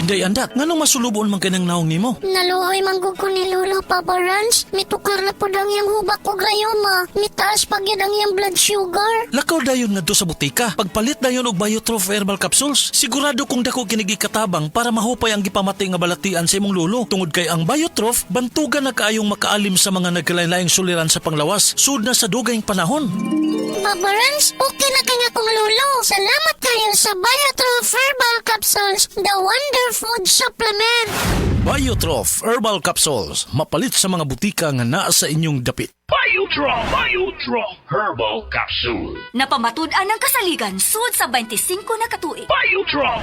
Day andak, nganong masulubon man kanang naong nimo? Naluoy manggug ko ni Lolo, Papa Rans. Mitukar na po ang iyang hubak ko grayoma. Mitaas pag yan ang iyang blood sugar. Lakaw dayon ngadto sa butika. Pagpalit dayon og Biotrof herbal capsules. Sigurado kung dako kinigi katabang para mahupay ang gipamatay nga balatian sa imong lulo. Tungod kay ang Biotrof bantugan na kaayong makaalim sa mga nagkalain-laing suliran sa panglawas. Sud na sa dugayng panahon. Papa Rans, okay na kaya kong Lolo. Salamat kayo sa Biotrof Herbal Capsules, the Wonder Food Supplement. Biotrof herbal capsules. Mapalit sa mga butika nga naa sa inyong dapit. Biotrof Herbal Capsule. Napamatud-an ng kasaligan sud sa 25 na katuig. Biotrof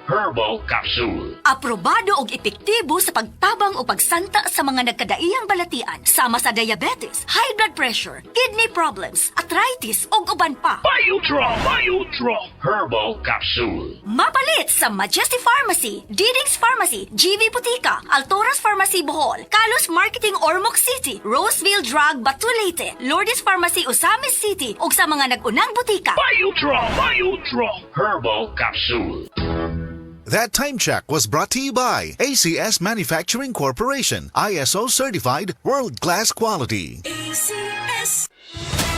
Herbal Capsule. Aprobado og epektibo sa pagtabang o pagsanta sa mga nagkadaiyang balatian sama sa diabetes, high blood pressure, kidney problems, arthritis ug uban pa. Biotrof Herbal Capsule. Mapalit sa Majesty Pharmacy, Diding's Pharmacy, GV Butika, Altoras Pharmacy Bohol, Kalos Marketing Ormoc City, Roseville Drug Batulete, Lourdes Pharmacy Osamis City ug sa mga nag-unang butika. Biotrof Herbal Capsule. That time check was brought to you by ACS Manufacturing Corporation, ISO certified world-class quality.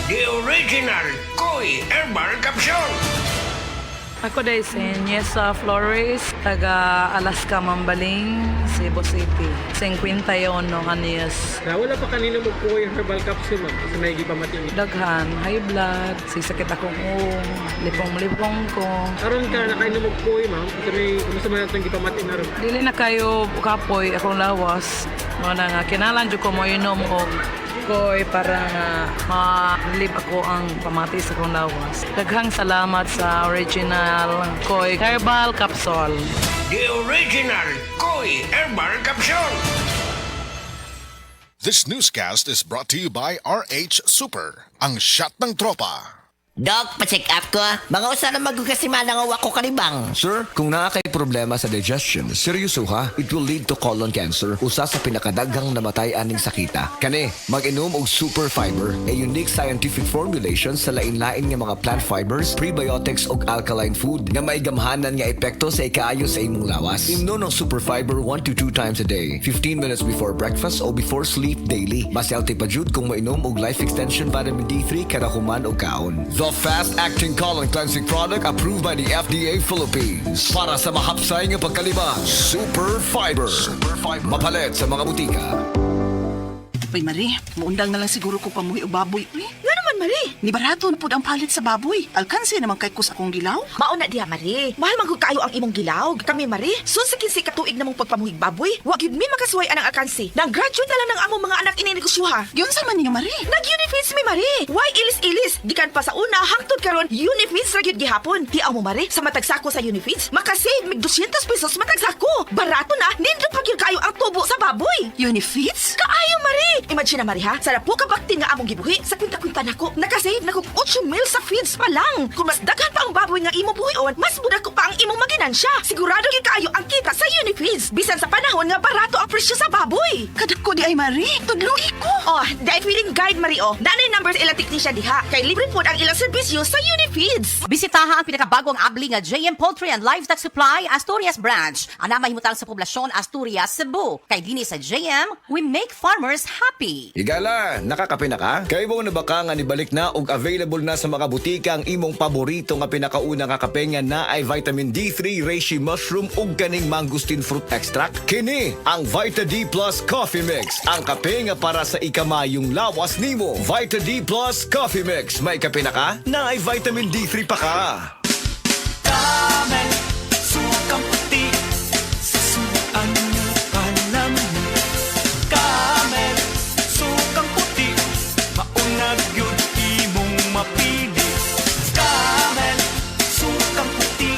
The original Koi Herbal Capsule. Ako day si Niesa Flores, taga Alaska, Mambaling, Cebu City. 51 anyos. Wala pa kanina mo po yung herbal capsule, ma'am. Kasi may gipamatindi. Daghan, high blood, sisakit akong lipong-lipong ko. Karon ka, nakainom mo po ma'am. Kasi may kumusta man itong gipamatin na rin. Dili na kayo kapoy akong lawas. Mga nga, kinalan dyo ko mo inom o koy para nga ma-live ako ang pamati sa akong lawas. Daghang salamat sa original Koy Herbal Capsule. The original Koi Herbal Capsule. This newscast is brought to you by RH Super, ang shot ng tropa. Doc, pa-check up ko. Mga usa na magkasimana nga wako kalibang. Sir, kung nakakay problema sa digestion, seryoso ha, it will lead to colon cancer, usa sa pinakadaghang namatay aning sakita. Kani, mag-inom og super fiber, a unique scientific formulation sa lain-lain nga mga plant fibers, prebiotics ug alkaline food nga may gamhanan nga epekto sa ikaayo sa imong lawas. Imnon ng super fiber 1 to 2 times a day, 15 minutes before breakfast o before sleep daily. Mas healthy pa jud kung mainom og life extension vitamin D3 kada human og kaon. The fast-acting colon cleansing product approved by the FDA Philippines. Para sa mahapsay nga pagkalibang, Super Fiber. Mapalit sa mga butika. Uy, Marie, maundang na lang siguro ko pamuhi o baboy. Uy, nga naman, Marie. Ni barato na po ang palit sa baboy. Alkansi naman kay kus akong gilaw. Mauna diha, Marie. Mahal magod kayo ang imong gilaw. Kami, Marie, sunsikin si katuig namong pagpamuhig baboy. Wag yun mi makasuway anang alkansi. Nag-graduate na lang ng among mga anak ininegosyoha. Yun sa man niyo, Marie. Nag-unifeeds mi, Marie. Why ilis-ilis? Gikan pa sa una, hangtod karon unifeeds ra gyud gihapon. Hiaw mo, Marie, sa matagsako sa unifeeds, makasave mig 200 pesos matagsako. Barato na, nindot pa gyud kayo ang tubo sa baboy. Unifeeds? Kaayo, Marie. Imagine na, Marie, ha? Sa po kabaktin nga among gibuhi, sa kwinta-kwinta nako, nakasave na kog 8 mil sa feeds pa lang. Kung mas daghan pa ang baboy nga imo buhion, mas budak ko pa ang imong maginansya. Sigurado gyud kayo ang kita sa Unifeeds. Bisan sa panahon nga barato ang presyo sa baboy. Kadako di ay, Marie. Tudloy ko. Oh, dahil feeling guide, Marie, oh. Nanay numbers ilang teknisya diha. Kay libre po ang ilang serbisyo sa Unifeeds. Bisitaha ang pinakabagong abli nga JM Poultry and Livestock Supply Asturias Branch. Ana mahimutang sa poblasyon Asturias, Cebu. Kay dini sa JM, we make farmers happy. Igala, nakakape na ka? Kay mo na baka nga nibalik na og available na sa mga butika ang imong paborito nga pinakauna nga kape nga na ay vitamin D3, reishi mushroom ug kaning mangosteen fruit extract. Kini ang Vita D Plus Coffee Mix, ang kape nga para sa ikamayong lawas nimo. Vita D Plus Coffee Mix, may kape na ka? Na ay vitamin D3 pa ka. Camel, sukang puti, sasuan mo palaman. Camel, sukang puti, maunag yun imong mapili. Camel, sukang puti,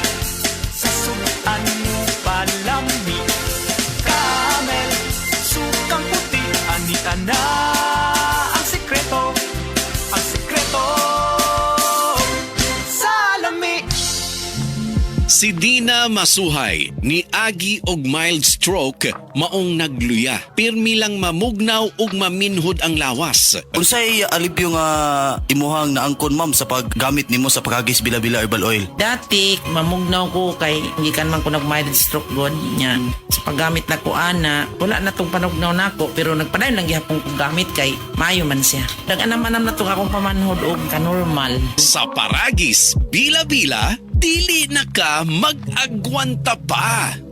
sasuan mo palami. Camel, sukang puti, anita na ang sekreto, ang sekreto. Salami. Si Dina Masuhay ni agi og mild stroke maong nagluya. Pirmi lang mamugnaw ug maminhod ang lawas. Unsay alipyo nga imuhang naangkon ma'am sa paggamit nimo sa pagagis bila-bila herbal oil? Dati, mamugnaw ko kay gikan man ko nag-mild stroke god niya. Sa paggamit na ko ana, wala na tong panugnaw nako pero nagpadayon lang gihapon kong gamit kay maayo man siya. Nag-anam-anam na tong akong pamanhod og ka-normal. Sa paragis bila-bila, dili na ka mag-agwanta pa.